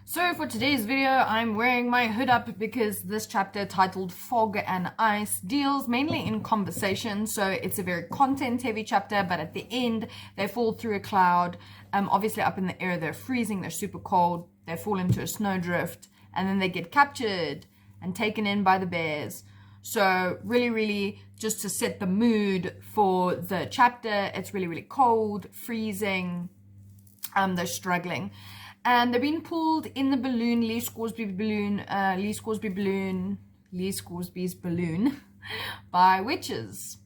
So for today's video, I'm wearing my hood up because this chapter titled Fog and Ice deals mainly in conversation. So it's a very content heavy chapter, but at the end, they fall through a cloud. Obviously up in the air, they're freezing, they're super cold, they fall into a snowdrift, and then they get captured and taken in by the bears. So really just to set the mood for the chapter, it's really cold, freezing, they're struggling. And they're being pulled in the balloon, Lee Scoresby's balloon, by witches.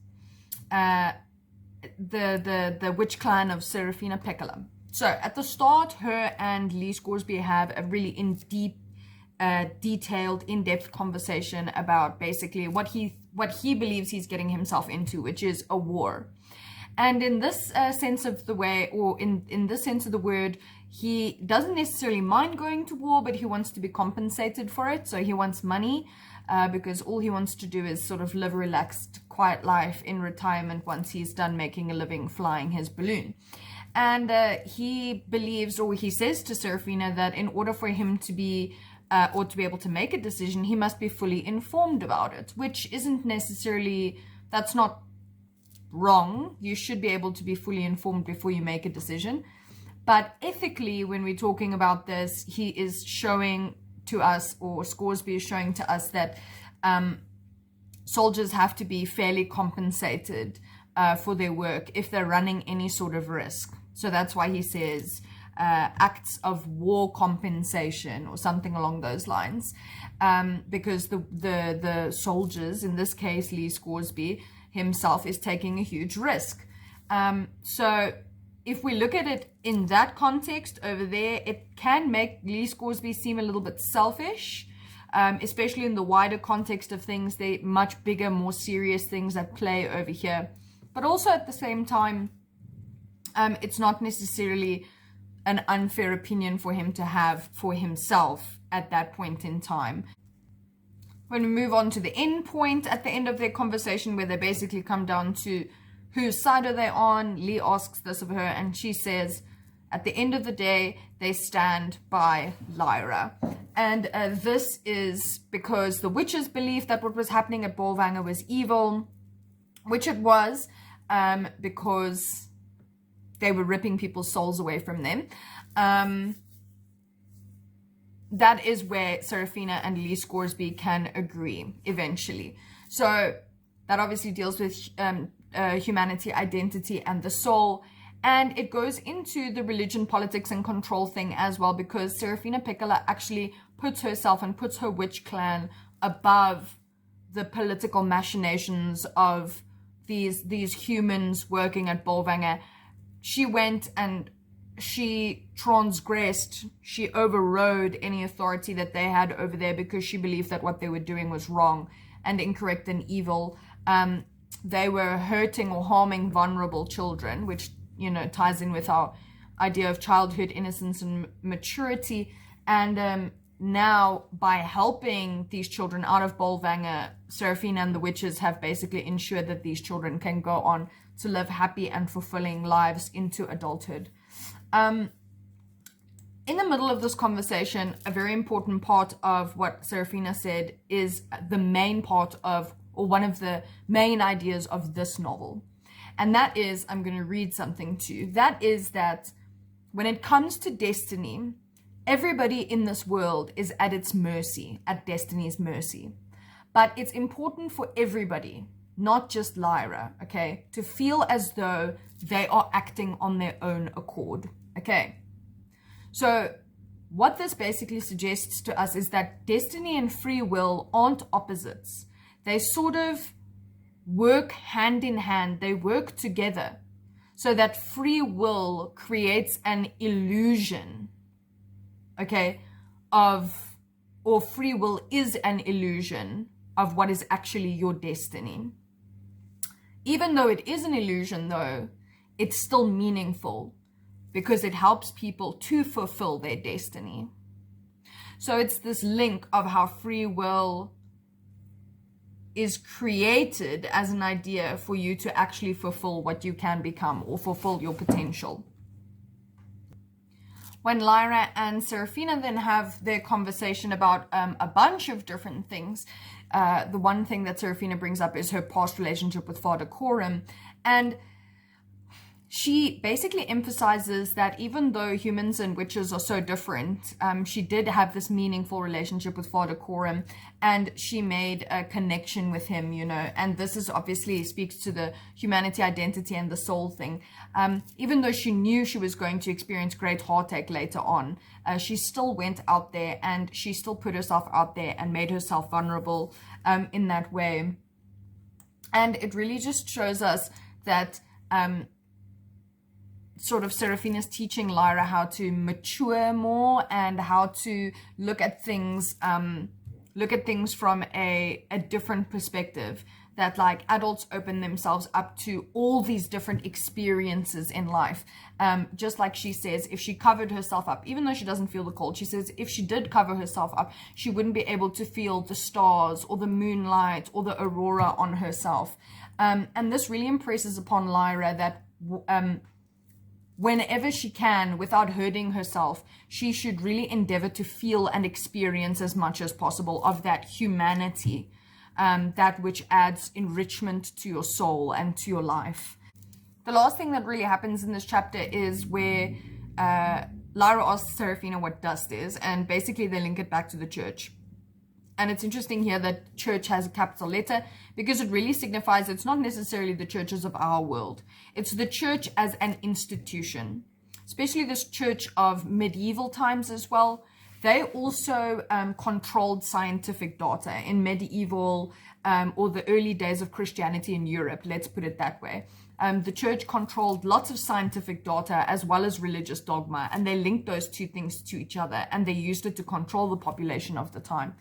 The witch clan of Serafina Pekkala. So at the start, her and Lee Scoresby have a really detailed, in-depth conversation about basically what he believes he's getting himself into, which is a war. And in this sense of the way, or in this sense of the word, he doesn't necessarily mind going to war, but he wants to be compensated for it. So he wants money because all he wants to do is sort of live a relaxed, quiet life in retirement once he's done making a living flying his balloon. And he believes, or he says to Serafina, that in order for him to be or to be able to make a decision, he must be fully informed about it, which isn't necessarily, that's not wrong. You should be able to be fully informed before you make a decision. But ethically, when we're talking about this, he is showing to us, or Scoresby is showing to us, that soldiers have to be fairly compensated for their work if they're running any sort of risk. So that's why he says acts of war compensation or something along those lines, because the soldiers, in this case Lee Scoresby himself, is taking a huge risk. So if we look at it in that context over there, it can make Lee Scoresby seem a little bit selfish, especially in the wider context of things. They're much bigger, more serious things at play over here. But also at the same time, it's not necessarily an unfair opinion for him to have for himself at that point in time. When we move on to the end point at the end of their conversation, where they basically come down to whose side are they on, Lee asks this of her, and she says, at the end of the day, they stand by Lyra. And this is because the witches believed that what was happening at Bolvangar was evil, which it was, because they were ripping people's souls away from them. That is where Serafina and Lee Scoresby can agree eventually. So that obviously deals with humanity, identity, and the soul. And it goes into the religion, politics, and control thing as well, because Serafina Pekkala actually puts herself and puts her witch clan above the political machinations of these humans working at Bolvangar. She went and she transgressed, she overrode any authority that they had over there, because she believed that what they were doing was wrong and incorrect and evil. They were hurting or harming vulnerable children, which, you know, ties in with our idea of childhood, innocence, and maturity. And now, by helping these children out of Bolvangar, Serafina and the witches have basically ensured that these children can go on to live happy and fulfilling lives into adulthood. In the middle of this conversation, a very important part of what Serafina said is the main part of, or one of the main ideas of this novel. And that is, I'm going to read something to you. That is that when it comes to destiny, everybody in this world is at its mercy, at destiny's mercy. But it's important for everybody, not just Lyra, okay, to feel as though they are acting on their own accord, okay? So what this basically suggests to us is that destiny and free will aren't opposites. They sort of work hand in hand. They work together, so that free will creates an illusion, okay, or free will is an illusion of what is actually your destiny. Even though it is an illusion, though, it's still meaningful, because it helps people to fulfill their destiny. So it's this link of how free will is created as an idea for you to actually fulfill what you can become, or fulfill your potential. when Lyra and Serafina then have their conversation about a bunch of different things, the one thing that Serafina brings up is her past relationship with Father Coram. And she basically emphasizes that even though humans and witches are so different, she did have this meaningful relationship with Father Coram, and she made a connection with him, you know, and this is obviously speaks to the humanity, identity, and the soul thing. Even though she knew she was going to experience great heartache later on, she still went out there and she still put herself out there and made herself vulnerable in that way. And it really just shows us that sort of Serafina's teaching Lyra how to mature more and how to look at things from a different perspective, that like adults open themselves up to all these different experiences in life. Just like she says, if she covered herself up, even though she doesn't feel the cold, she says if she did cover herself up, she wouldn't be able to feel the stars or the moonlight or the aurora on herself. And this really impresses upon Lyra that whenever she can, without hurting herself, she should really endeavor to feel and experience as much as possible of that humanity, that which adds enrichment to your soul and to your life. The last thing that really happens in this chapter is where Lyra asks Serafina what dust is, and basically they link it back to the church. And it's interesting here that church has a capital letter because it really signifies it's not necessarily the churches of our world. It's the church as an institution, especially this church of medieval times as well. They also controlled scientific data in medieval or the early days of Christianity in Europe, let's put it that way. The church controlled lots of scientific data as well as religious dogma, and they linked those two things to each other, and they used it to control the population of the time.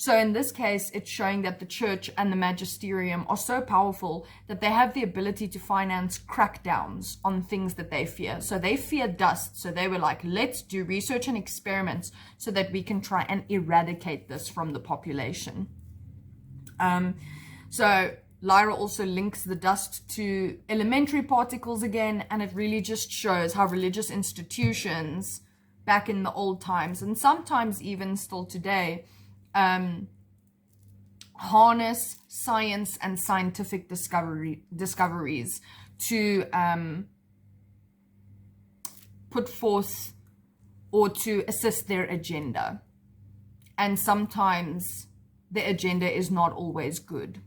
So in this case, it's showing that the church and the magisterium are so powerful that they have the ability to finance crackdowns on things that they fear. So they fear dust. So they were like, let's do research and experiments so that we can try and eradicate this from the population. So Lyra also links the dust to elementary particles again, and it really just shows how religious institutions back in the old times, and sometimes even still today, harness science and scientific discoveries to put forth or to assist their agenda. And sometimes the agenda is not always good.